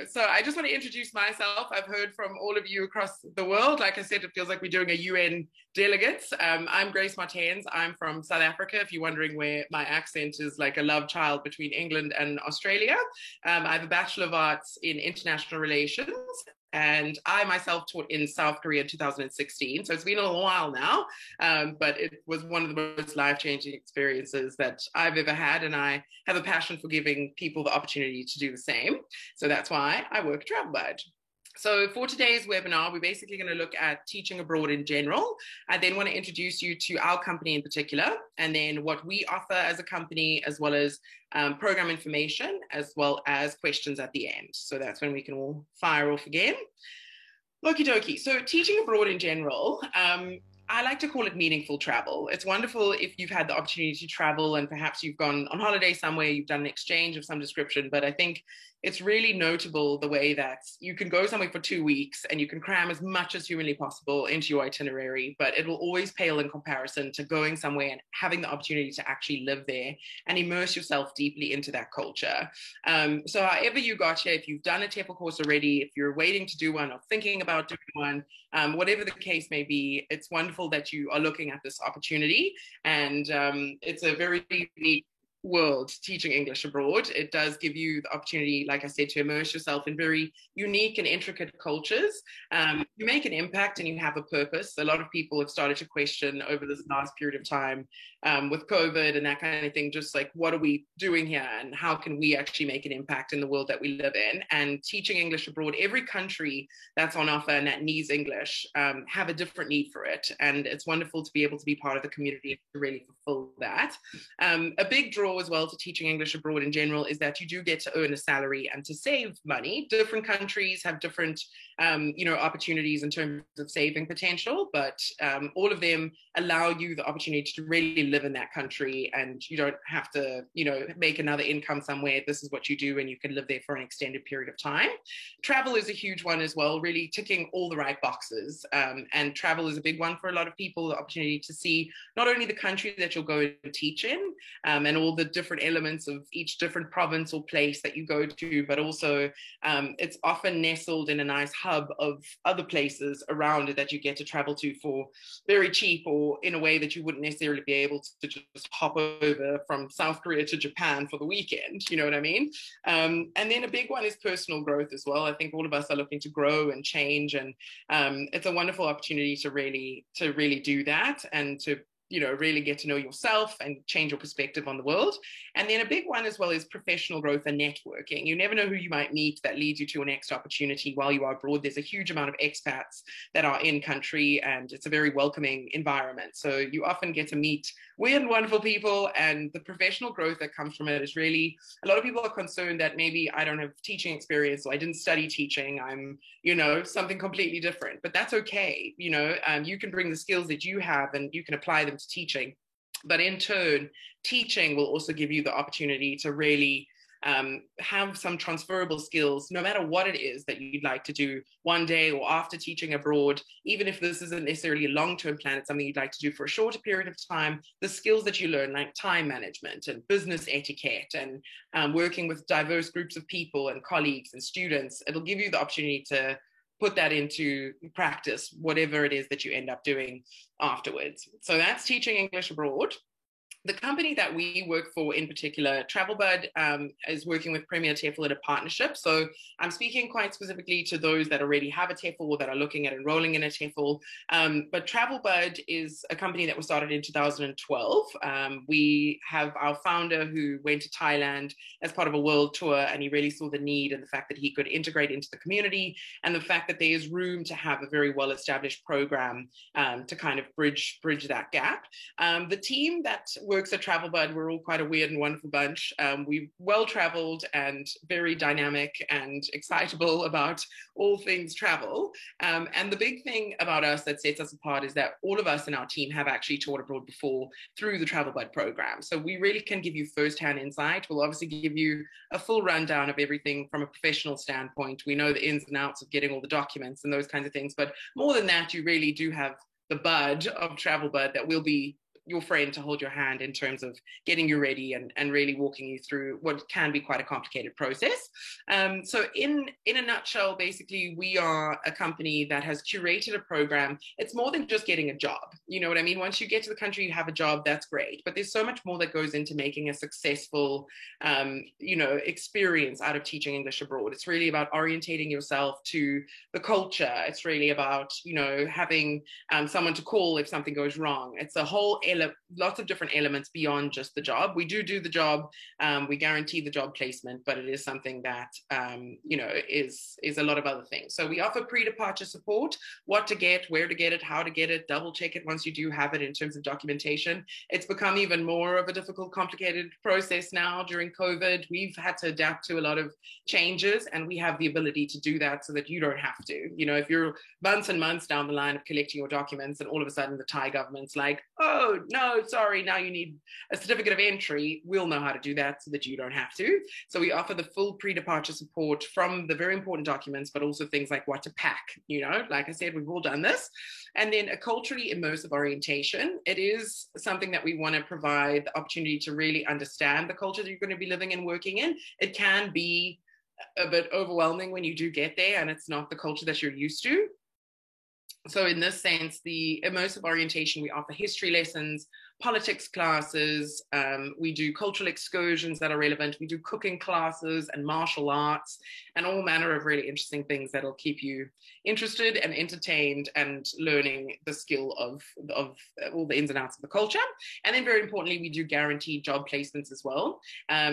So I just want to introduce myself. I've heard from all of you across the world. Like I said, it feels like we're doing a UN delegates. I'm Grace Martens. I'm from South Africa. If you're wondering where my accent is like a love child between England and Australia. I have a Bachelor of Arts in International Relations. And I myself taught in South Korea in 2016. So it's been a little while now, but it was one of the most life-changing experiences that I've ever had. And I have a passion for giving people the opportunity to do the same. So that's why I work at TravelBud. So for today's webinar, we're basically going to look at teaching abroad in general. I then want to introduce you to our company in particular, and then what we offer as a company, as well as program information, as well as questions at the end. So that's when we can all fire off again. Okie dokie. So teaching abroad in general, I like to call it meaningful travel. It's wonderful if you've had the opportunity to travel and perhaps you've gone on holiday somewhere, you've done an exchange of some description, but I think it's really notable the way that you can go somewhere for 2 weeks and you can cram as much as humanly possible into your itinerary, but it will always pale in comparison to going somewhere and having the opportunity to actually live there and immerse yourself deeply into that culture. So however you got here, if you've done a TEFL course already, if you're waiting to do one or thinking about doing one, whatever the case may be, it's wonderful that you are looking at this opportunity. And it's a very unique world teaching English abroad. It does give you the opportunity, like I said, to immerse yourself in very unique and intricate cultures. You make an impact and you have a purpose. A lot of people have started to question over this last period of time with COVID and that kind of thing, just like, what are we doing here and how can we actually make an impact in the world that we live in? And teaching English abroad, every country that's on offer and that needs English have a different need for it. And it's wonderful to be able to be part of the community to really fulfill that. A big draw as well to teaching English abroad in general is that you do get to earn a salary and to save money. Different countries have different opportunities in terms of saving potential, but all of them allow you the opportunity to really live in that country, and you don't have to make another income somewhere. This is what you do, and you can live there for an extended period of time. Travel is a huge one as well, really ticking all the right boxes, and travel is a big one for a lot of people, the opportunity to see not only the country that you'll go and teach in and all the different elements of each different province or place that you go to, but also it's often nestled in a nice hub of other places around it that you get to travel to for very cheap, or in a way that you wouldn't necessarily be able to just hop over from South Korea to Japan for the weekend, you know what I mean? And then a big one is personal growth as well. I think all of us are looking to grow and change, and it's a wonderful opportunity to really do that and to really get to know yourself and change your perspective on the world. And then a big one as well is professional growth and networking. You never know who you might meet that leads you to a next opportunity while you are abroad. There's a huge amount of expats that are in country, and it's a very welcoming environment. So you often get to meet weird and wonderful people, and the professional growth that comes from it is really, a lot of people are concerned that maybe I don't have teaching experience, or I didn't study teaching, I'm something completely different, but that's okay. You can bring the skills that you have and you can apply them to teaching, but in turn teaching will also give you the opportunity to really have some transferable skills, no matter what it is that you'd like to do one day or after teaching abroad. Even if this isn't necessarily a long-term plan, it's something you'd like to do for a shorter period of time, the skills that you learn, like time management and business etiquette and working with diverse groups of people and colleagues and students, it'll give you the opportunity to put that into practice, whatever it is that you end up doing afterwards. So that's teaching English abroad. The company that we work for in particular, TravelBud, is working with Premier TEFL in a partnership. So I'm speaking quite specifically to those that already have a TEFL or that are looking at enrolling in a TEFL. But TravelBud is a company that was started in 2012. We have our founder who went to Thailand as part of a world tour, and he really saw the need and the fact that he could integrate into the community, and the fact that there is room to have a very well-established program to kind of bridge that gap. The team that works at TravelBud, we're all quite a weird and wonderful bunch. We're well-traveled and very dynamic and excitable about all things travel. And the big thing about us that sets us apart is that all of us in our team have actually taught abroad before through the TravelBud program. So we really can give you first-hand insight. We'll obviously give you a full rundown of everything from a professional standpoint. We know the ins and outs of getting all the documents and those kinds of things. But more than that, you really do have the bud of TravelBud that we'll be your friend to hold your hand in terms of getting you ready and really walking you through what can be quite a complicated process. So in a nutshell, basically, we are a company that has curated a program. It's more than just getting a job. You know what I mean? Once you get to the country, you have a job, that's great. But there's so much more that goes into making a successful, experience out of teaching English abroad. It's really about orientating yourself to the culture. It's really about, having someone to call if something goes wrong. It's a whole lots of different elements beyond just the job. We do the job. We guarantee the job placement, but it is something that, is a lot of other things. So we offer pre-departure support, what to get, where to get it, how to get it, double check it once you do have it in terms of documentation. It's become even more of a difficult, complicated process now during COVID. We've had to adapt to a lot of changes, and we have the ability to do that so that you don't have to. If you're months and months down the line of collecting your documents and all of a sudden the Thai government's like, oh, no, sorry, now you need a certificate of entry, we'll know how to do that so that you don't have to. So we offer the full pre-departure support from the very important documents, but also things like what to pack. Like I said, we've all done this. And then a culturally immersive orientation. It is something that we want to provide the opportunity to really understand the culture that you're going to be living and working in. It can be a bit overwhelming when you do get there and it's not the culture that you're used to. So in this sense, the immersive orientation, we offer history lessons, politics classes, we do cultural excursions that are relevant, we do cooking classes and martial arts and all manner of really interesting things that'll keep you interested and entertained and learning the skill of all the ins and outs of the culture. And then very importantly, we do guaranteed job placements as well.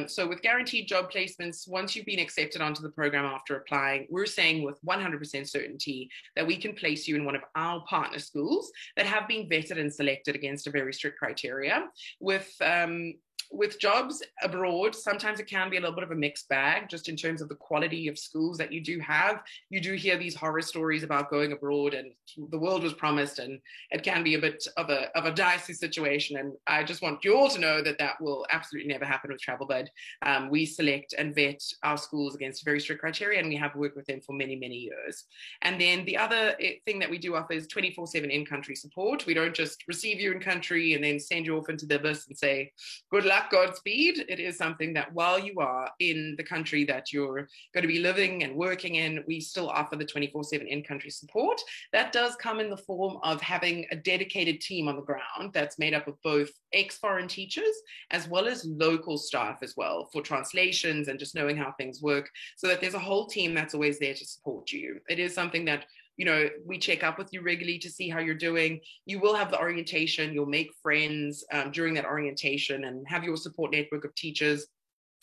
So with guaranteed job placements, once you've been accepted onto the program after applying, we're saying with 100% certainty that we can place you in one of our partner schools that have been vetted and selected against a very strict criteria. With jobs abroad, sometimes it can be a little bit of a mixed bag, just in terms of the quality of schools that you do have. You do hear these horror stories about going abroad and the world was promised, and it can be a bit of a dicey situation. And I just want you all to know that that will absolutely never happen with TravelBud. We select and vet our schools against very strict criteria, and we have worked with them for many, many years. And then the other thing that we do offer is 24/7 in-country support. We don't just receive you in country and then send you off into the abyss and say, good luck, Godspeed. It is something that while you are in the country that you're going to be living and working in, we still offer the 24/7 in-country support. That does come in the form of having a dedicated team on the ground that's made up of both ex-foreign teachers as well as local staff as well for translations and just knowing how things work, so that there's a whole team that's always there to support you. It is something that we check up with you regularly to see how you're doing. You will have the orientation, you'll make friends during that orientation and have your support network of teachers.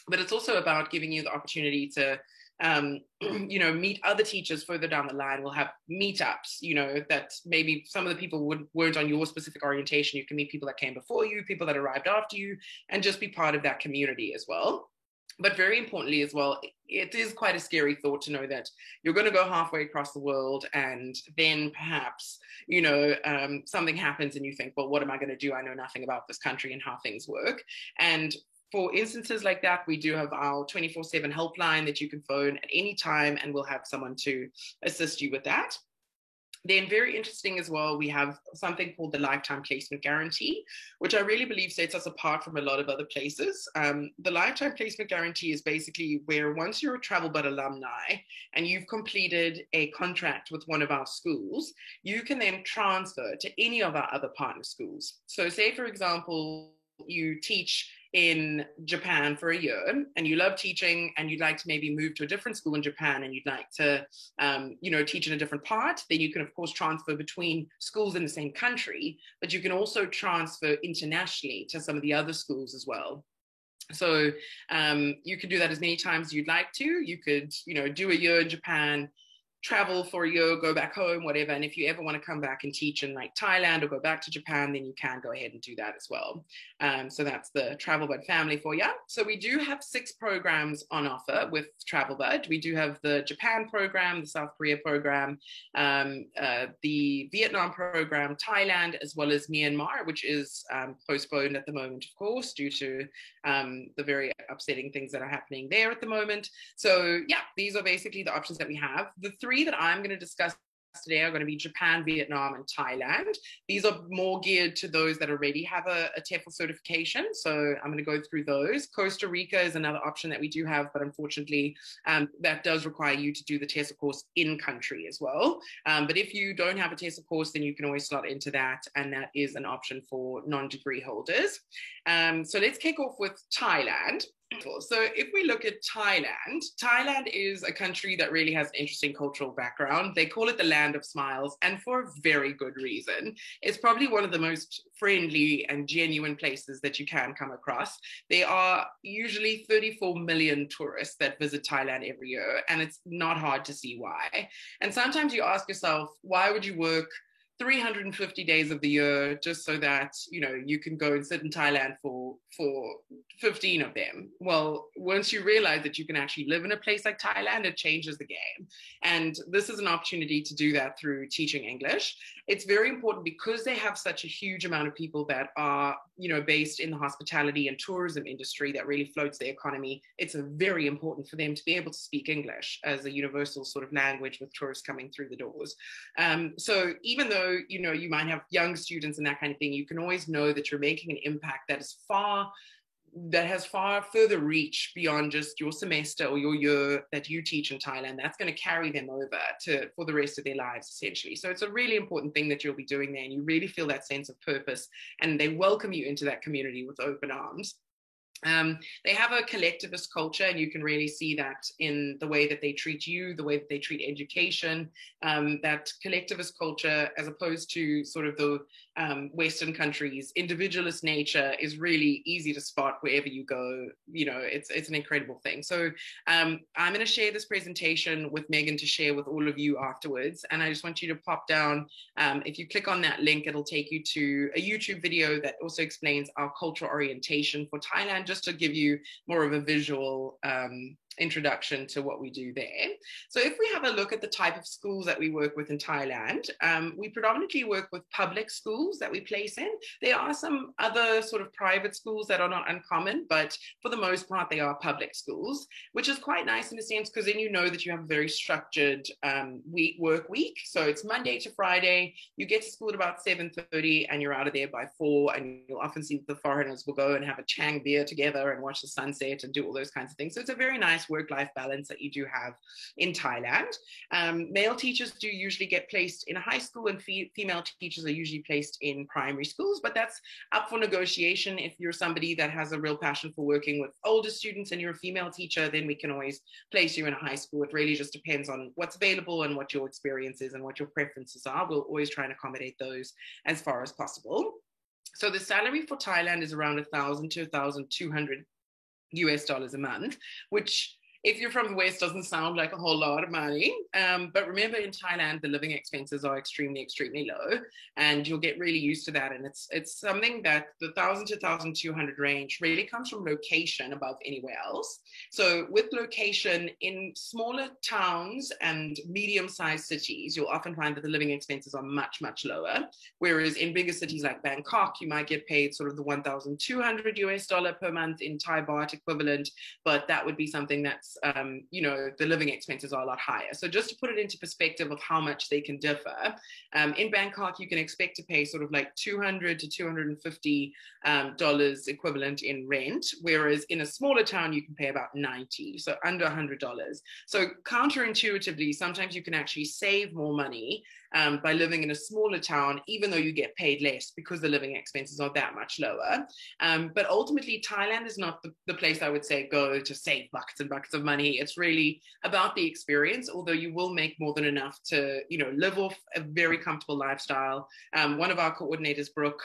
But it's also about giving you the opportunity to, meet other teachers further down the line. We'll have meetups, that maybe some of the people weren't on your specific orientation. You can meet people that came before you, people that arrived after you, and just be part of that community as well. But very importantly as well, it is quite a scary thought to know that you're going to go halfway across the world and then perhaps, something happens and you think, well, what am I going to do? I know nothing about this country and how things work. And for instances like that, we do have our 24/7 helpline that you can phone at any time, and we'll have someone to assist you with that. Then very interesting as well, we have something called the Lifetime Placement Guarantee, which I really believe sets us apart from a lot of other places. The Lifetime Placement Guarantee is basically where once you're a TravelBud alumni and you've completed a contract with one of our schools, you can then transfer to any of our other partner schools. So say, for example, you teach in Japan for a year and you love teaching and you'd like to maybe move to a different school in Japan and you'd like to, teach in a different part, then you can, of course, transfer between schools in the same country, but you can also transfer internationally to some of the other schools as well. So you could do that as many times as you'd like to. You could, do a year in Japan, travel for a year, go back home, whatever. And if you ever want to come back and teach in like Thailand or go back to Japan, then you can go ahead and do that as well. So that's the TravelBud family for you. So we do have 6 programs on offer with TravelBud. We do have the Japan program, the South Korea program, the Vietnam program, Thailand, as well as Myanmar, which is postponed at the moment, of course, due to the very upsetting things that are happening there at the moment. So yeah, these are basically the options that we have. The 3 that I'm going to discuss today are going to be Japan, Vietnam, and Thailand. These are more geared to those that already have a TEFL certification. So I'm going to go through those. Costa Rica is another option that we do have, but unfortunately, that does require you to do the TESOL course in country as well. But if you don't have a TESOL course, then you can always slot into that, and that is an option for non-degree holders. So let's kick off with Thailand. So if we look at Thailand, Thailand is a country that really has an interesting cultural background. They call it the land of smiles, and for a very good reason. It's probably one of the most friendly and genuine places that you can come across. There are usually 34 million tourists that visit Thailand every year, and it's not hard to see why. And sometimes you ask yourself, why would you work 350 days of the year just so that, you know, you can go and sit in Thailand for 15 of them? Well, once you realize that you can actually live in a place like Thailand, it changes the game. And this is an opportunity to do that through teaching English. It's very important because they have such a huge amount of people that are, you know, based in the hospitality and tourism industry that really floats the economy. It's very important for them to be able to speak English as a universal sort of language with tourists coming through the doors. So even though, you know, you might have young students and that kind of thing, you can always know that you're making an impact that has far further reach beyond just your semester or your year that you teach in Thailand. That's going to carry them over for the rest of their lives, essentially. So it's a really important thing that you'll be doing there, and you really feel that sense of purpose, and they welcome you into that community with open arms. They have a collectivist culture, and you can really see that in the way that they treat you, the way that they treat education. That collectivist culture, as opposed to sort of the Western countries, individualist nature is really easy to spot wherever you go. You know, it's an incredible thing. So I'm going to share this presentation with Megan to share with all of you afterwards. And I just want you to pop down. If you click on that link, it'll take you to a YouTube video that also explains our cultural orientation for Thailand, just to give you more of a visual introduction to what we do there. So if we have a look at the type of schools that we work with in Thailand, we predominantly work with public schools that we place in. There are some other sort of private schools that are not uncommon, but for the most part, they are public schools, which is quite nice in a sense, because then you know that you have a very structured work week. So it's Monday to Friday. You get to school at about 7:30 and you're out of there by 4, and you'll often see the foreigners will go and have a Chang beer together and watch the sunset and do all those kinds of things. So it's a very nice work-life balance that you do have in Thailand. Male teachers do usually get placed in a high school, and female teachers are usually placed in primary schools, but that's up for negotiation. If you're somebody that has a real passion for working with older students and you're a female teacher, then we can always place you in a high school. It really just depends on what's available and what your experience is and what your preferences are. We'll always try and accommodate those as far as possible. So the salary for Thailand is around $1,000 to $1,200 a month, which, if you're from the West, doesn't sound like a whole lot of money. But remember, in Thailand, the living expenses are extremely, extremely low, and you'll get really used to that. And it's something that the $1,000 to $1,200 range really comes from location above anywhere else. So with location in smaller towns and medium-sized cities, you'll often find that the living expenses are much, much lower. Whereas in bigger cities like Bangkok, you might get paid sort of the $1,200 per month in Thai baht equivalent, but that would be something that's you know, the living expenses are a lot higher. So just to put it into perspective of how much they can differ, in Bangkok, you can expect to pay sort of like $200 to $250 equivalent in rent, whereas in a smaller town, you can pay about $90, so under $100. So counterintuitively, sometimes you can actually save more money by living in a smaller town, even though you get paid less because the living expenses are that much lower. But ultimately, Thailand is not the place I would say go to save buckets and buckets of money. It's really about the experience, although you will make more than enough to, you know, live off a very comfortable lifestyle. One of our coordinators, Brooke,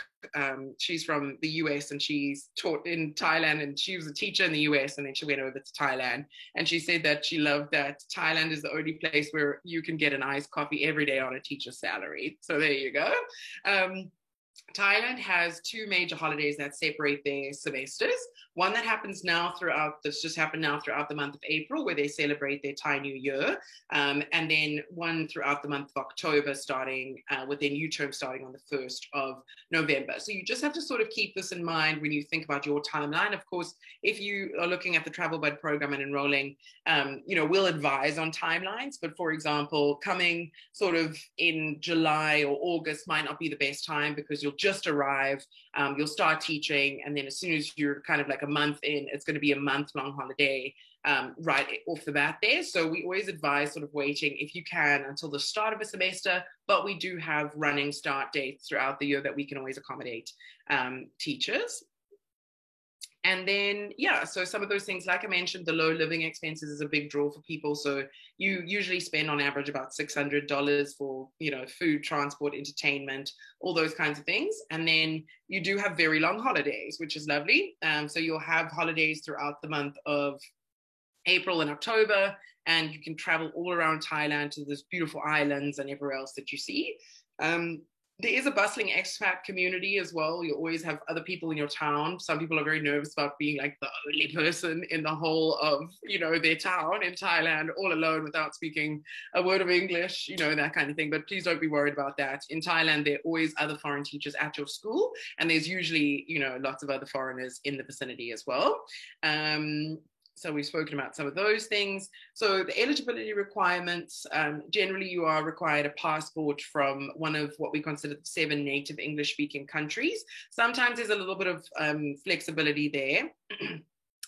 she's from the US and she's taught in Thailand, and she was a teacher in the US and then she went over to Thailand, and she said that she loved that Thailand is the only place where you can get an iced coffee every day on a teacher's salary. So there you go. Thailand has two major holidays that separate their semesters. One that happens now throughout, this just happened now throughout the month of April, where they celebrate their Thai New Year. And then one throughout the month of October, starting with their new term starting on the 1st of November. So you just have to sort of keep this in mind when you think about your timeline. Of course, if you are looking at the Travel Bud program and enrolling, we'll advise on timelines. But for example, coming sort of in July or August might not be the best time because you'll just arrive, you'll start teaching, and then as soon as you're kind of like a month in, it's going to be a month-long holiday right off the bat there. So we always advise sort of waiting, if you can, until the start of a semester, but we do have running start dates throughout the year that we can always accommodate teachers. And then, yeah, so some of those things, like I mentioned, the low living expenses is a big draw for people. So you usually spend on average about $600 for, food, transport, entertainment, all those kinds of things. And then you do have very long holidays, which is lovely. So you'll have holidays throughout the month of April and October, and you can travel all around Thailand to those beautiful islands and everywhere else that you see. There is a bustling expat community as well. You always have other people in your town. Some people are very nervous about being like the only person in the whole of, their town in Thailand, all alone without speaking a word of English, that kind of thing. But please don't be worried about that. In Thailand, there are always other foreign teachers at your school. And there's usually, lots of other foreigners in the vicinity as well. So we've spoken about some of those things. So the eligibility requirements, generally you are required a passport from one of what we consider the 7 native English speaking countries. Sometimes there's a little bit of flexibility there.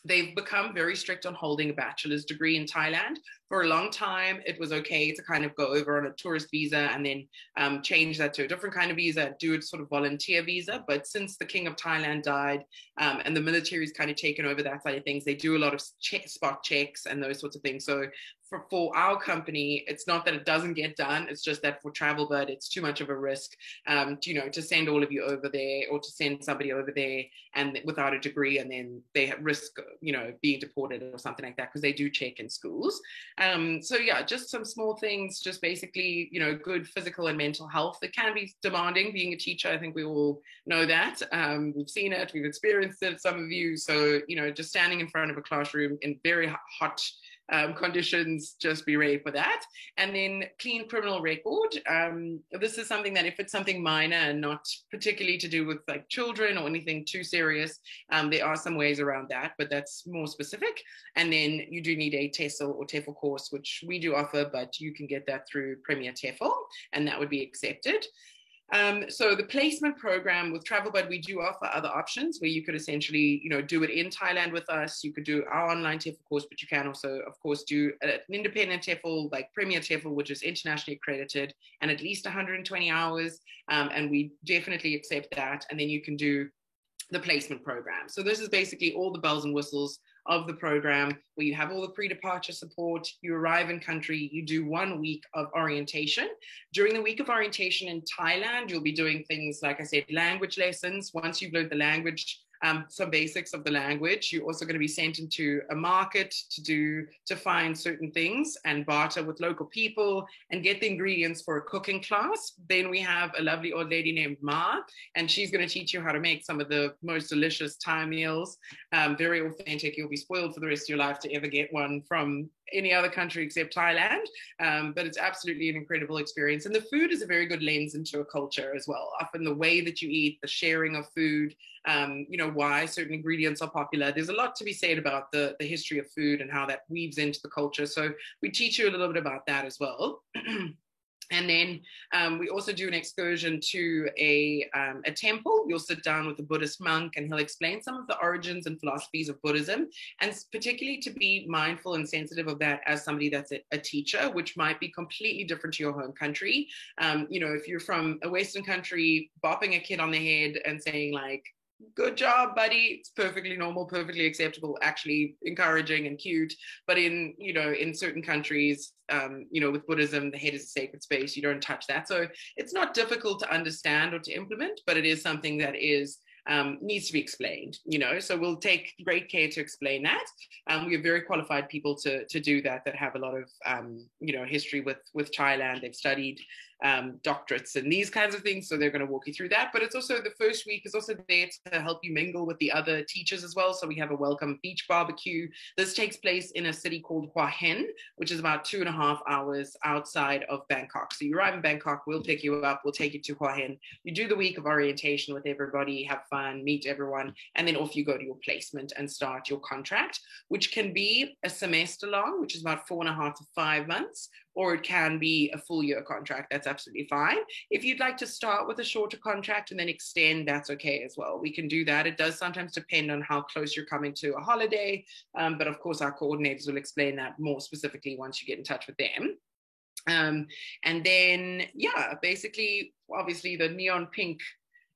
They've become very strict on holding a bachelor's degree in Thailand. For a long time, it was okay to kind of go over on a tourist visa and then change that to a different kind of visa, do a sort of volunteer visa. But since the King of Thailand died and the military's kind of taken over that side of things, they do a lot of spot checks and those sorts of things. So for our company, it's not that it doesn't get done. It's just that for Travel Bud, it's too much of a risk, to send all of you over there or to send somebody over there and without a degree, and then they risk, being deported or something like that, because they do check in schools. So yeah, just some small things, just basically, good physical and mental health. It can be demanding being a teacher. I think we all know that. We've seen it, we've experienced it, some of you. So, just standing in front of a classroom in very hot conditions, just be ready for that. And then clean criminal record. This is something that if it's something minor and not particularly to do with like children or anything too serious, there are some ways around that, but that's more specific. And then you do need a TESOL or TEFL course, which we do offer, but you can get that through Premier TEFL, and that would be accepted. So the placement program with Travel Bud, we do offer other options where you could essentially, do it in Thailand with us. You could do our online TEFL course, but you can also, of course, do an independent TEFL, like Premier TEFL, which is internationally accredited and at least 120 hours. And we definitely accept that. And then you can do the placement program. So this is basically all the bells and whistles of the program, where you have all the pre-departure support, you arrive in country, you do 1 week of orientation. During the week of orientation in Thailand, you'll be doing things, like I said, language lessons. Once you've learned the language, some basics of the language, you're also going to be sent into a market to find certain things and barter with local people and get the ingredients for a cooking class. Then we have a lovely old lady named Ma, and she's going to teach you how to make some of the most delicious Thai meals, very authentic. You'll be spoiled for the rest of your life to ever get one from any other country except Thailand, but it's absolutely an incredible experience. And the food is a very good lens into a culture as well. Often the way that you eat, the sharing of food, why certain ingredients are popular. There's a lot to be said about the history of food and how that weaves into the culture. So we teach you a little bit about that as well. And then we also do an excursion to a temple. You'll sit down with a Buddhist monk and he'll explain some of the origins and philosophies of Buddhism, and particularly to be mindful and sensitive of that as somebody that's a teacher, which might be completely different to your home country. If you're from a Western country, bopping a kid on the head and saying like, good job, buddy, it's perfectly normal, perfectly acceptable, actually encouraging and cute. But in certain countries, with Buddhism, the head is a sacred space. You don't touch that. So it's not difficult to understand or to implement, but it is something that is needs to be explained, so we'll take great care to explain that. We have very qualified people to do that have a lot of, history with Thailand. They've studied doctorates and these kinds of things. So they're going to walk you through that. But it's also, the first week is also there to help you mingle with the other teachers as well. So we have a welcome beach barbecue. This takes place in a city called Hua Hin, which is about 2.5 hours outside of Bangkok. So you arrive in Bangkok, we'll pick you up, we'll take you to Hua Hin. You do the week of orientation with everybody, have fun, meet everyone, and then off you go to your placement and start your contract, which can be a semester long, which is about 4.5 to 5 months, or it can be a full year contract. That's absolutely fine. If you'd like to start with a shorter contract and then extend, that's okay as well. We can do that. It does sometimes depend on how close you're coming to a holiday, but of course our coordinators will explain that more specifically once you get in touch with them. And then, yeah, basically, obviously the neon pink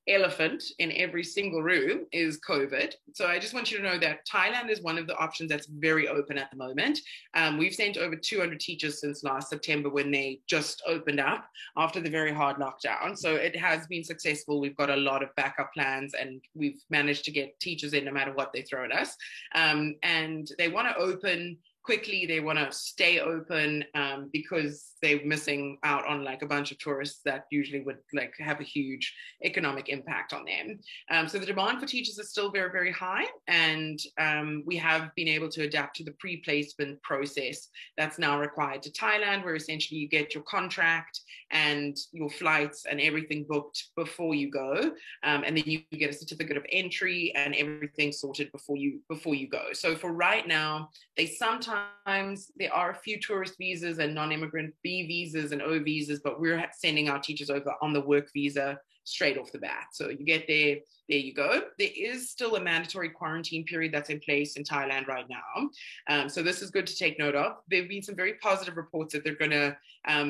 elephant in every single room is COVID. So I just want you to know that Thailand is one of the options that's very open at the moment. We've sent over 200 teachers since last September when they just opened up after the very hard lockdown. So it has been successful. We've got a lot of backup plans and we've managed to get teachers in no matter what they throw at us. And they want to open quickly. They want to stay open because they're missing out on like a bunch of tourists that usually would like have a huge economic impact on them. So the demand for teachers is still very, very high. And we have been able to adapt to the pre-placement process that's now required to Thailand, where essentially you get your contract and your flights and everything booked before you go. And then you get a certificate of entry and everything sorted before you go. So for right now, they sometimes there are a few tourist visas and non-immigrant B visas and O visas, but we're sending our teachers over on the work visa straight off the bat. So you get there you go. There is still a mandatory quarantine period that's in place in Thailand right now. So this is good to take note of. There have been some very positive reports that they're going to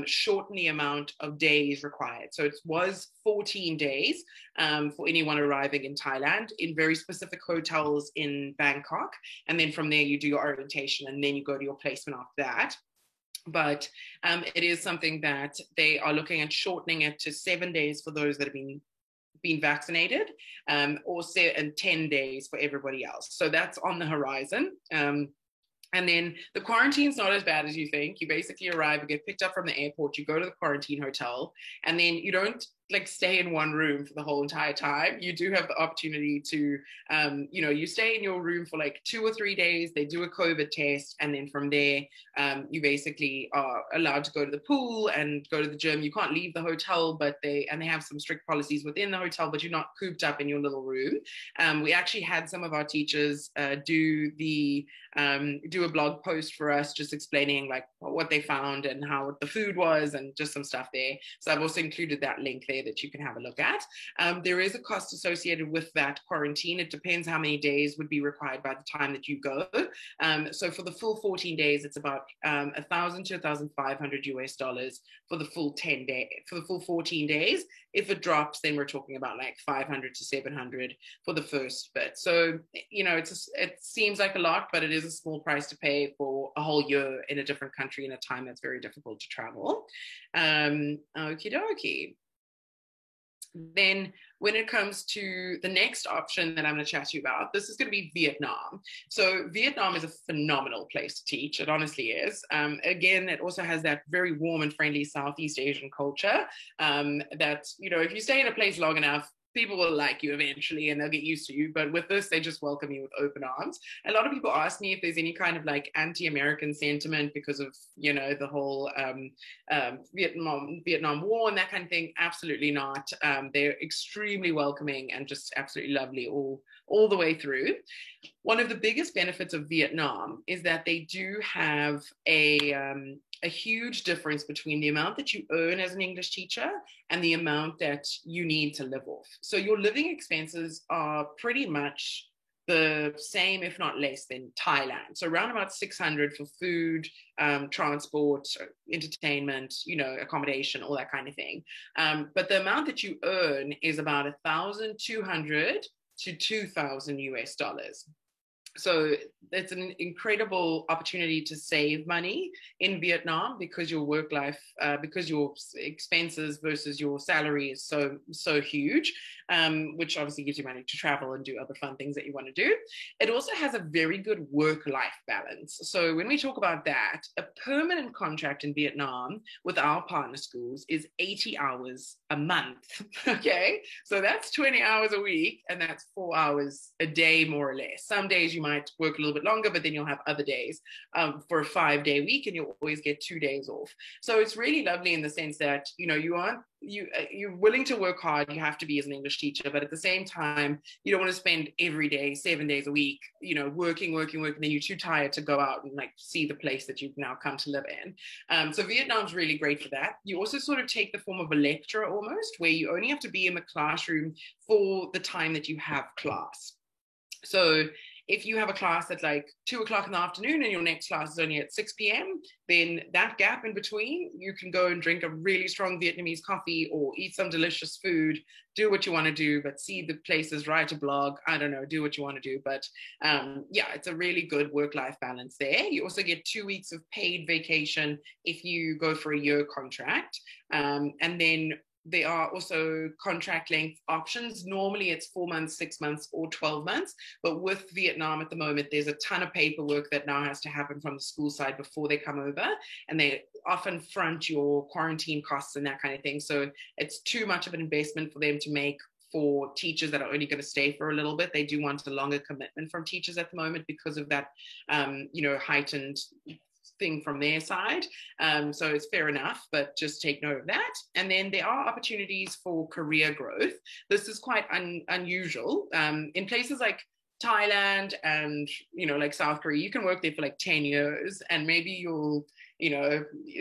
shorten the amount of days required. So it was 14 days for anyone arriving in Thailand in very specific hotels in Bangkok. And then from there, you do your orientation and then you go to your placement after that. But it is something that they are looking at shortening it to 7 days for those that have been vaccinated, or 10 days for everybody else. So that's on the horizon. And then the quarantine's not as bad as you think. You basically arrive, you get picked up from the airport, you go to the quarantine hotel, and then you don't like stay in one room for the whole entire time. You do have the opportunity to, you stay in your room for like 2 or 3 days. They do a COVID test. And then from there, you basically are allowed to go to the pool and go to the gym. You can't leave the hotel, but they have some strict policies within the hotel, but you're not cooped up in your little room. We actually had some of our teachers do a blog post for us, just explaining like what they found and how the food was and just some stuff there. So I've also included that link there that you can have a look at. There is a cost associated with that quarantine. It depends how many days would be required by the time that you go. So for the full 14 days, it's about $1,000 to $1,500 for the full 10 day, for the full 14 days. If it drops, then we're talking about like 500 to 700 for the first bit. So, it seems like a lot, but it is a small price to pay for a whole year in a different country in a time that's very difficult to travel. Okie dokie. Then when it comes to the next option that I'm going to chat to you about, this is going to be Vietnam. So Vietnam is a phenomenal place to teach. It honestly is. Again, it also has that very warm and friendly Southeast Asian culture that, if you stay in a place long enough, people will like you eventually and they'll get used to you. But with this, they just welcome you with open arms. A lot of people ask me if there's any kind of like anti-American sentiment because of, the whole Vietnam War and that kind of thing. Absolutely not. They're extremely welcoming and just absolutely lovely all the way through. One of the biggest benefits of Vietnam is that they do have a huge difference between the amount that you earn as an English teacher and the amount that you need to live off. So your living expenses are pretty much the same, if not less, than Thailand. So around about 600 for food, transport, entertainment, accommodation, all that kind of thing. But the amount that you earn is about $1,200 to $2,000. So it's an incredible opportunity to save money in Vietnam because your work life, because your expenses versus your salary is so huge, which obviously gives you money to travel and do other fun things that you want to do. It also has a very good work-life balance. So when we talk about that, a permanent contract in Vietnam with our partner schools is 80 hours a month. Okay, so that's 20 hours a week, and that's 4 hours a day, more or less. Some days you might work a little bit longer, but then you'll have other days for a 5-day week, and you'll always get 2 days off. So it's really lovely in the sense that, you know, you're willing to work hard. You have to be as an English teacher, but at the same time, you don't want to spend every day, 7 days a week, you know, working, and then you're too tired to go out and like see the place that you've now come to live in. So Vietnam's really great for that. You also sort of take the form of a lecturer almost, where you only have to be in the classroom for the time that you have class. So if you have a class at like 2 o'clock in the afternoon and your next class is only at 6 p.m., then that gap in between, you can go and drink a really strong Vietnamese coffee or eat some delicious food, do what you want to do, but see the places, write a blog, I don't know, do what you want to do. But yeah, it's a really good work-life balance there. You also get 2 weeks of paid vacation if you go for a year contract. And then there are also contract length options. Normally it's 4 months, 6 months, or 12 months. But with Vietnam at the moment, there's a ton of paperwork that now has to happen from the school side before they come over. And they often front your quarantine costs and that kind of thing. So it's too much of an investment for them to make for teachers that are only going to stay for a little bit. They do want a longer commitment from teachers at the moment because of that, heightened thing from their side. So it's fair enough, but just take note of that. And then there are opportunities for career growth. This is quite unusual. In places like Thailand and, like South Korea, you can work there for like 10 years and maybe you'll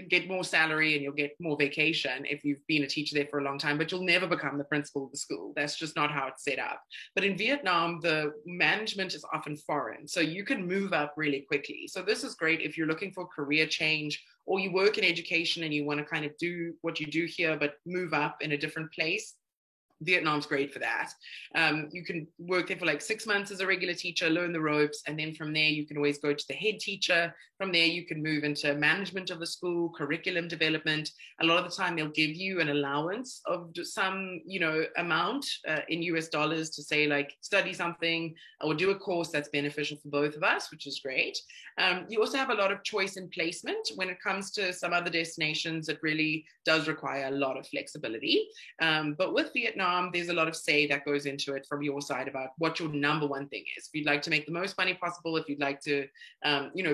get more salary and you'll get more vacation if you've been a teacher there for a long time, but you'll never become the principal of the school. That's just not how it's set up. But in Vietnam, the management is often foreign, so you can move up really quickly. So this is great if you're looking for career change or you work in education and you want to kind of do what you do here, but move up in a different place. Vietnam's great for that. You can work there for like 6 months as a regular teacher, learn the ropes, and then from there you can always go to the head teacher. From there you can move into management of the school, curriculum development. A lot of the time they'll give you an allowance of some, amount in US dollars to say like study something or do a course that's beneficial for both of us, which is great. You also have a lot of choice in placement. When it comes to some other destinations, it really does require a lot of flexibility. But with Vietnam, there's a lot of say that goes into it from your side about what your number one thing is. If you'd like to make the most money possible, if you'd like to,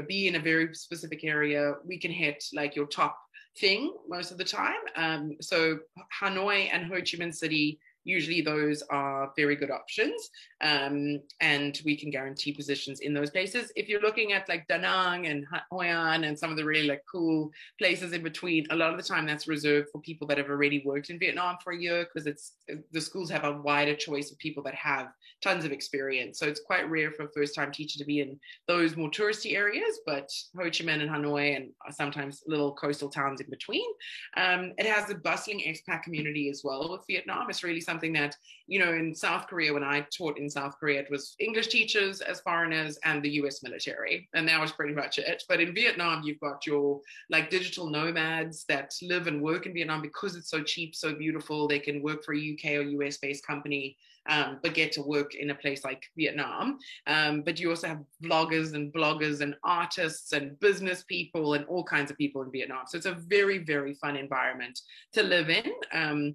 be in a very specific area, we can hit like your top thing most of the time. So Hanoi and Ho Chi Minh City, usually those are very good options, and we can guarantee positions in those places. If you're looking at like Da Nang and Hoi An and some of the really like cool places in between, a lot of the time that's reserved for people that have already worked in Vietnam for a year, because the schools have a wider choice of people that have tons of experience. So it's quite rare for a first-time teacher to be in those more touristy areas, but Ho Chi Minh and Hanoi and sometimes little coastal towns in between. It has a bustling expat community as well with Vietnam. It's really something that, in South Korea, when I taught in South Korea, it was English teachers as foreigners and the US military. And that was pretty much it. But in Vietnam, you've got your like digital nomads that live and work in Vietnam because it's so cheap, so beautiful. They can work for a UK or US based company, but get to work in a place like Vietnam. But you also have vloggers and bloggers and artists and business people and all kinds of people in Vietnam. So it's a very, very fun environment to live in.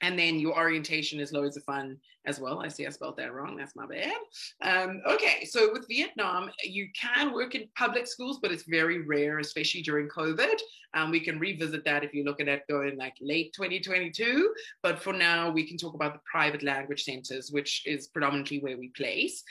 And then your orientation is loads of fun as well. I see I spelled that wrong. That's my bad. Okay, so with Vietnam, you can work in public schools, but it's very rare, especially during COVID. We can revisit that if you're looking at going like late 2022. But for now, we can talk about the private language centers, which is predominantly where we place.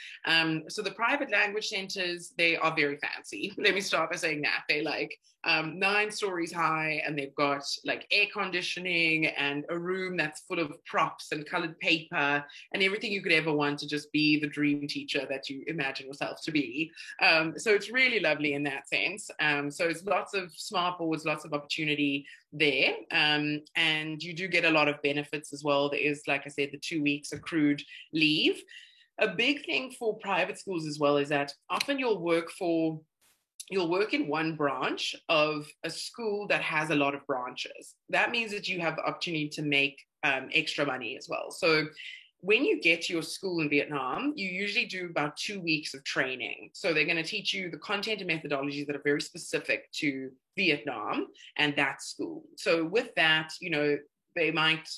So the private language centers, they are very fancy. Let me start by saying that. They're like 9 stories high, and they've got like air conditioning and a room that's full of props and colored paper and everything you could ever want to just be the dream teacher that you imagine yourself to be. So it's really lovely in that sense. So it's lots of smart boards, lots of opportunity there. And you do get a lot of benefits as well. There is, like I said, the 2 weeks accrued leave. A big thing for private schools as well is that often you'll work in one branch of a school that has a lot of branches. That means that you have the opportunity to make extra money as well. So when you get to your school in Vietnam, you usually do about 2 weeks of training. So they're going to teach you the content and methodologies that are very specific to Vietnam and that school. So with that, they might,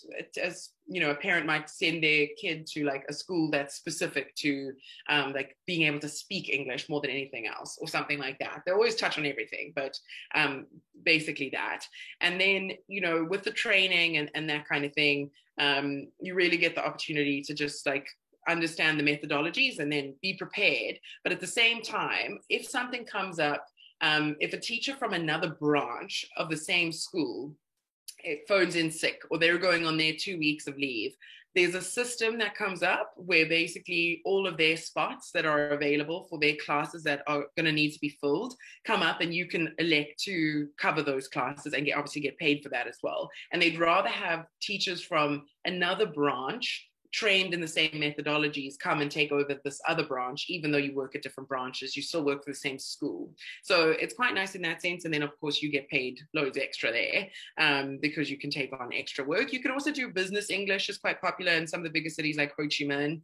as a parent might send their kid to like a school that's specific to like being able to speak English more than anything else or something like that. They always touch on everything, but basically that. And then, with the training and that kind of thing, you really get the opportunity to just like understand the methodologies and then be prepared. But at the same time, if something comes up, if a teacher from another branch of the same school phones in sick or they're going on their 2 weeks of leave, there's a system that comes up where basically all of their spots that are available for their classes that are going to need to be filled come up, and you can elect to cover those classes and obviously get paid for that as well. And they'd rather have teachers from another branch trained in the same methodologies come and take over this other branch. Even though you work at different branches, you still work for the same school. So it's quite nice in that sense. And then of course you get paid loads extra there because you can take on extra work. You can also do business English, is quite popular in some of the bigger cities like Ho Chi Minh.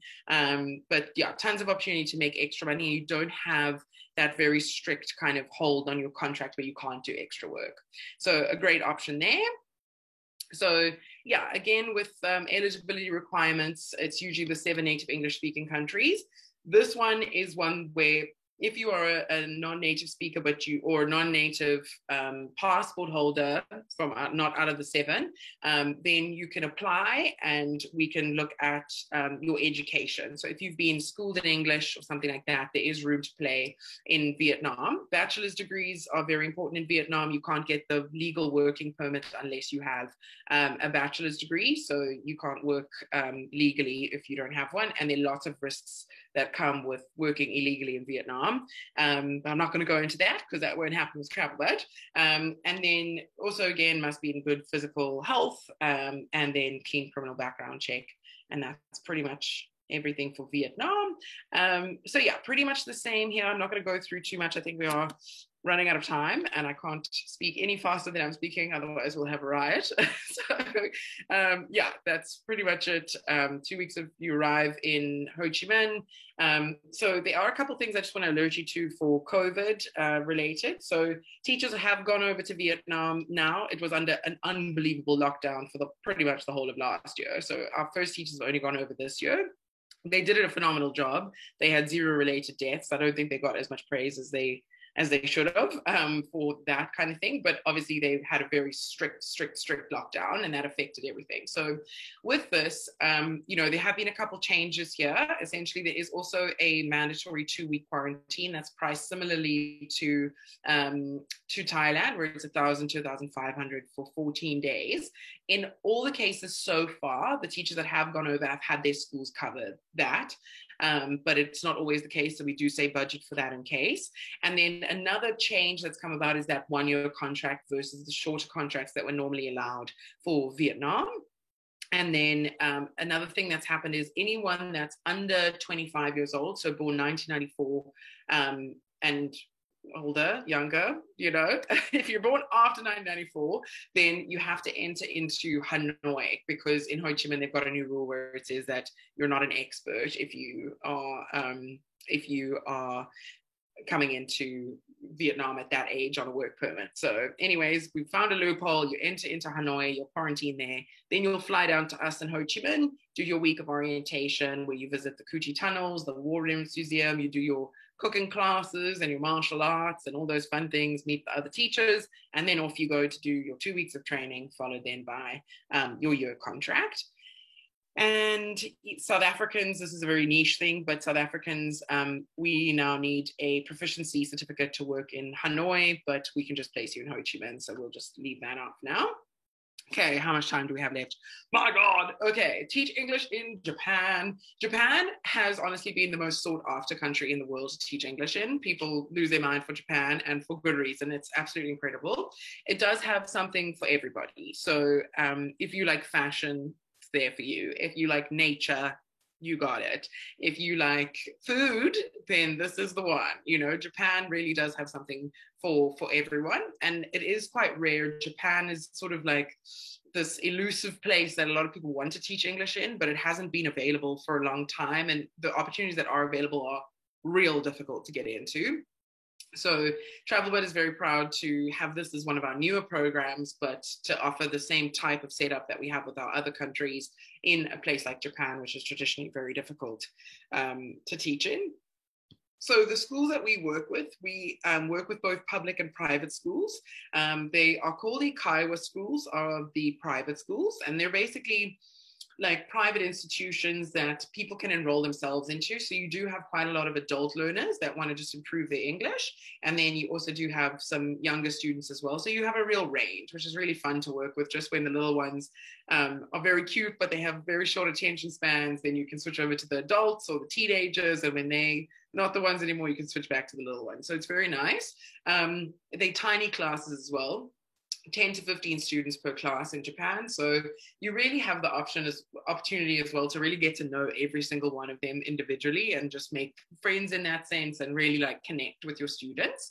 But yeah, tons of opportunity to make extra money. You don't have that very strict kind of hold on your contract where you can't do extra work. So a great option there. So yeah, again, with eligibility requirements, it's usually the 7 native English speaking countries. This one is one where if you are a non-native speaker, or non-native passport holder from not out of the 7, then you can apply and we can look at your education. So if you've been schooled in English or something like that, there is room to play in Vietnam. Bachelor's degrees are very important in Vietnam. You can't get the legal working permit unless you have a bachelor's degree. So you can't work legally if you don't have one. And there are lots of risks that come with working illegally in Vietnam. I'm not going to go into that because that won't happen with Travel Budge. And then also, again, must be in good physical health and then clean criminal background check. And that's pretty much everything for Vietnam. So yeah, pretty much the same here. I'm not going to go through too much. I think we are running out of time and I can't speak any faster than I'm speaking, otherwise we'll have a riot. So yeah, that's pretty much it. 2 weeks of you arrive in Ho Chi Minh. So there are a couple of things I just want to alert you to for COVID related. So teachers have gone over to Vietnam now. It was under an unbelievable lockdown for pretty much the whole of last year. So our first teachers have only gone over this year. They did a phenomenal job. They had 0 related deaths. I don't think they got as much praise as they should have for that kind of thing. But obviously they've had a very strict lockdown and that affected everything. So with this, there have been a couple changes here. Essentially, there is also a mandatory 2-week quarantine that's priced similarly to Thailand, where it's 1,000 to 1,500 for 14 days. In all the cases so far, the teachers that have gone over have had their schools cover that. But it's not always the case. So we do say budget for that in case. And then another change that's come about is that 1-year contract versus the shorter contracts that were normally allowed for Vietnam. And then another thing that's happened is anyone that's under 25 years old, so born 1994 and older, younger, if you're born after 1994, then you have to enter into Hanoi, because in Ho Chi Minh they've got a new rule where it says that you're not an expert if you are coming into Vietnam at that age on a work permit. So anyways, we found a loophole. You enter into Hanoi, you'll quarantine there, then you'll fly down to us in Ho Chi Minh, do your week of orientation where you visit the Cu Chi tunnels, the War Museum, you do your cooking classes and your martial arts and all those fun things, meet the other teachers, and then off you go to do your 2 weeks of training, followed then by your year contract. And South Africans, this is a very niche thing, but South Africans, we now need a proficiency certificate to work in Hanoi, but we can just place you in Ho Chi Minh, so we'll just leave that off now. Okay, how much time do we have left? My God. Okay, teach English in Japan. Japan has honestly been the most sought after country in the world to teach English in. People lose their mind for Japan, and for good reason. It's absolutely incredible. It does have something for everybody. So if you like fashion, it's there for you. If you like nature, you got it. If you like food, then this is the one. You know, Japan really does have something for everyone, and it is quite rare. Japan is sort of like this elusive place that a lot of people want to teach English in, but it hasn't been available for a long time, and the opportunities that are available are real difficult to get into. So TravelBud is very proud to have this as one of our newer programs, but to offer the same type of setup that we have with our other countries in a place like Japan, which is traditionally very difficult to teach in. So the schools that we work with both public and private schools. They are called the Kaiwa schools, are the private schools, and they're basically like private institutions that people can enroll themselves into. So you do have quite a lot of adult learners that want to just improve their English. And then you also do have some younger students as well. So you have a real range, which is really fun to work with. Just when the little ones are very cute, but they have very short attention spans, then you can switch over to the adults or the teenagers. And when they not the ones anymore, you can switch back to the little ones. So it's very nice. They tiny classes as well. 10 to 15 students per class in Japan. So you really have the opportunity as well to really get to know every single one of them individually and just make friends in that sense and really like connect with your students.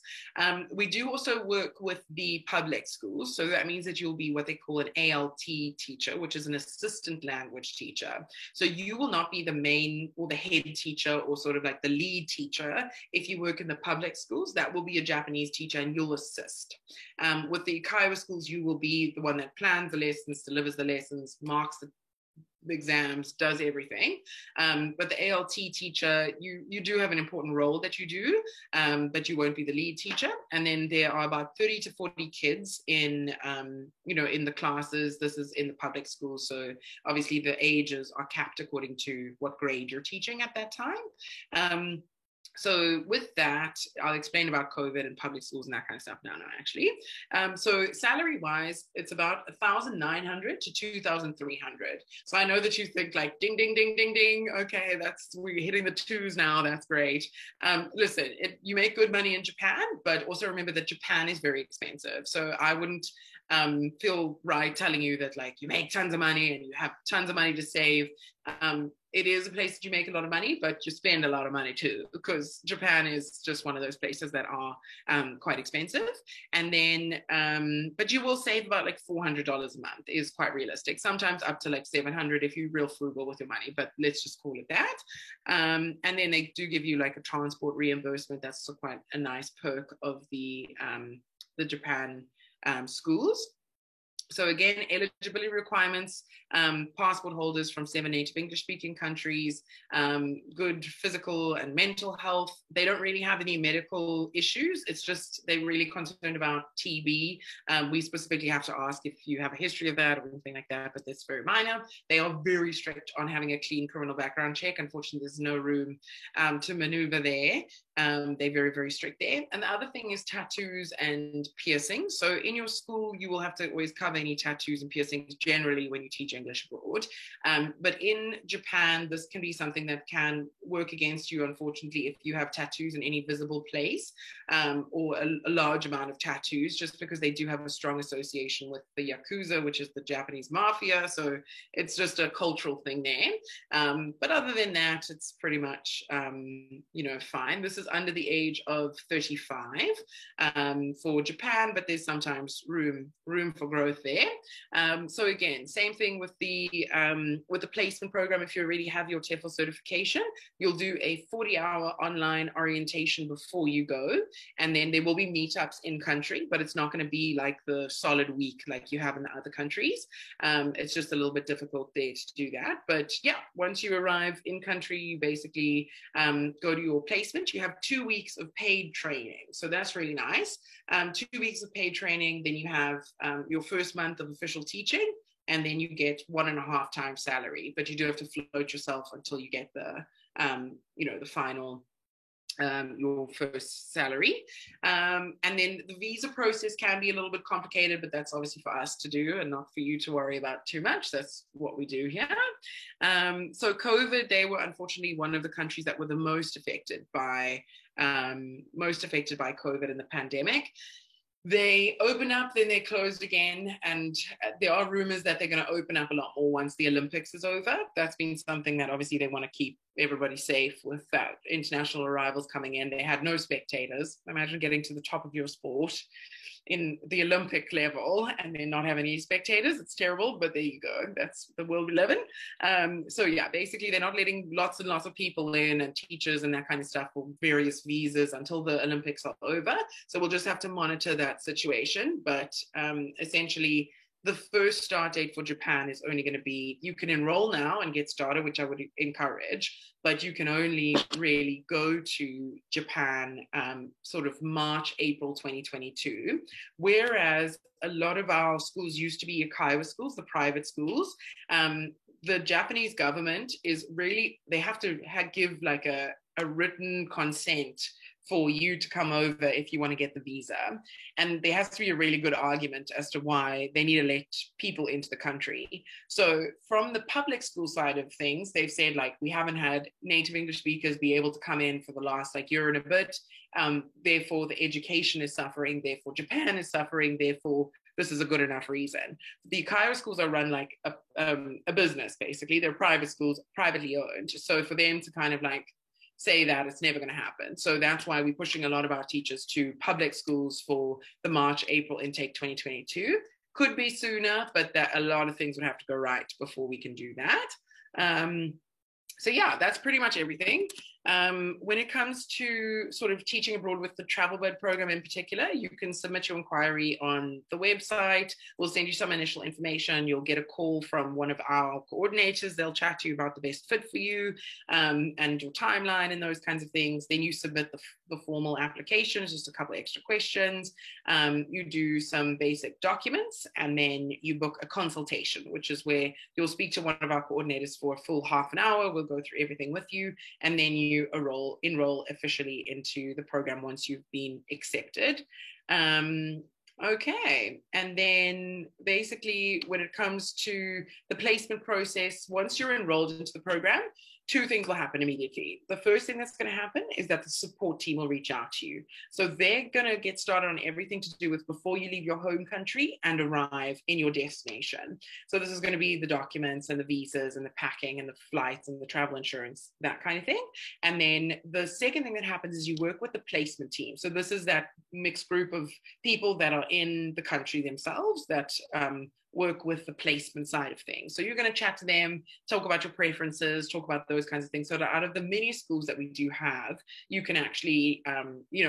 We do also work with the public schools. So that means that you'll be what they call an ALT teacher, which is an assistant language teacher. So you will not be the main or the head teacher or sort of like the lead teacher. If you work in the public schools, that will be a Japanese teacher and you'll assist. With the Kaiwa schools, you will be the one that plans the lessons, delivers the lessons, marks the exams, does everything. But the ALT teacher, you do have an important role that you do, but you won't be the lead teacher. And then there are about 30 to 40 kids in the classes. This is in the public schools. So obviously the ages are capped according to what grade you're teaching at that time. So with that, I'll explain about COVID and public schools and that kind of stuff now, actually. So salary-wise, it's about 1,900 to 2,300. So I know that you think like, ding, ding, ding, ding, ding. Okay, we're hitting the twos now. That's great. Listen, you make good money in Japan, but also remember that Japan is very expensive. So I wouldn't feel right telling you that like you make tons of money and you have tons of money to save. It is a place that you make a lot of money, but you spend a lot of money too, because Japan is just one of those places that are quite expensive. And then, but you will save about like $400 a month is quite realistic. Sometimes up to like 700 if you're real frugal with your money, but let's just call it that. And then they do give you like a transport reimbursement. That's also quite a nice perk of the Japan schools. So again, eligibility requirements, passport holders from 7 native English-speaking countries, good physical and mental health. They don't really have any medical issues. It's just they're really concerned about TB. We specifically have to ask if you have a history of that or anything like that, but that's very minor. They are very strict on having a clean criminal background check. Unfortunately, there's no room to maneuver there. They're very, very strict there. And the other thing is tattoos and piercings. So in your school, you will have to always cover any tattoos and piercings generally when you teach English abroad. But in Japan, this can be something that can work against you, unfortunately, if you have tattoos in any visible place or a large amount of tattoos, just because they do have a strong association with the Yakuza, which is the Japanese mafia. So it's just a cultural thing there. But other than that, it's pretty much, fine. This is under the age of 35 for Japan, but there's sometimes room for growth there. So again, same thing with the placement program. If you already have your TEFL certification, you'll do a 40-hour online orientation before you go, and then there will be meetups in country, but it's not going to be like the solid week like you have in the other countries. It's just a little bit difficult there to do that. But yeah, once you arrive in country, you basically go to your placement. You have 2 weeks of paid training, so that's really nice. 2 weeks of paid training, then you have your first month of official teaching, and then you get 1.5 times salary, but you do have to float yourself until you get the final your first salary. And then the visa process can be a little bit complicated, but that's obviously for us to do and not for you to worry about too much. That's what we do here. So COVID, they were unfortunately one of the countries that were the most affected by COVID and the pandemic. They open up, then they're closed again. And there are rumors that they're going to open up a lot more once the Olympics is over. That's been something that obviously they want to keep everybody safe with that international arrivals coming in. They had no spectators. Imagine getting to the top of your sport in the Olympic level and then not have any spectators. It's terrible, but there you go. That's the world we live in. So yeah, basically they're not letting lots and lots of people in and teachers and that kind of stuff for various visas until the Olympics are over. So we'll just have to monitor that situation. But essentially, the first start date for Japan is only going to be, you can enroll now and get started, which I would encourage, but you can only really go to Japan sort of March, April 2022. Whereas a lot of our schools used to be Yakiwa schools, the private schools. The Japanese government is really, they have to give like a written consent for you to come over if you want to get the visa. And there has to be a really good argument as to why they need to let people into the country. So from the public school side of things, they've said, like, we haven't had native English speakers be able to come in for the last like year and a bit. Therefore, the education is suffering. Therefore, Japan is suffering. Therefore, this is a good enough reason. The Yakiwa schools are run like a business, basically. They're private schools, privately owned. So for them to kind of like say that, it's never going to happen. So that's why we're pushing a lot of our teachers to public schools for the March, April intake 2022. Could be sooner, but that a lot of things would have to go right before we can do that. So yeah, that's pretty much everything. When it comes to sort of teaching abroad with the TravelBud program in particular, you can submit your inquiry on the website. We'll send you some initial information. You'll get a call from one of our coordinators. They'll chat to you about the best fit for you and your timeline and those kinds of things. Then you submit the formal applications, just a couple of extra questions. You do some basic documents, and then you book a consultation, which is where you'll speak to one of our coordinators for a full half an hour. We'll go through everything with you, and then you enroll officially into the program once you've been accepted. Okay, and then basically when it comes to the placement process, once you're enrolled into the program, two things will happen immediately. The first thing that's going to happen is that the support team will reach out to you. So they're going to get started on everything to do with before you leave your home country and arrive in your destination. So this is going to be the documents and the visas and the packing and the flights and the travel insurance, that kind of thing. And then the second thing that happens is you work with the placement team. So this is that mixed group of people that are in the country themselves that work with the placement side of things. So you're going to chat to them, talk about your preferences, talk about those kinds of things. So that out of the many schools that we do have, you can actually,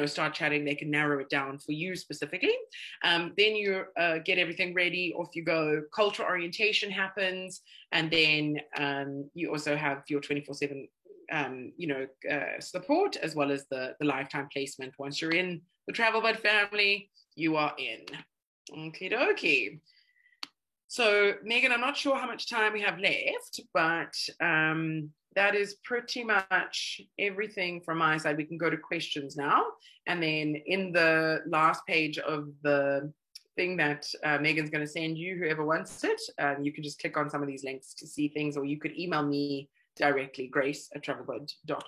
start chatting. They can narrow it down for you specifically. Then you get everything ready. Off you go. Cultural orientation happens. And then you also have your 24/7 support, as well as the lifetime placement. Once you're in the TravelBud family, you are in. Okie dokie. So, Megan, I'm not sure how much time we have left, but that is pretty much everything from my side. We can go to questions now. And then in the last page of the thing that Megan's going to send you, whoever wants it, you can just click on some of these links to see things, or you could email me directly, grace@travelbud.com.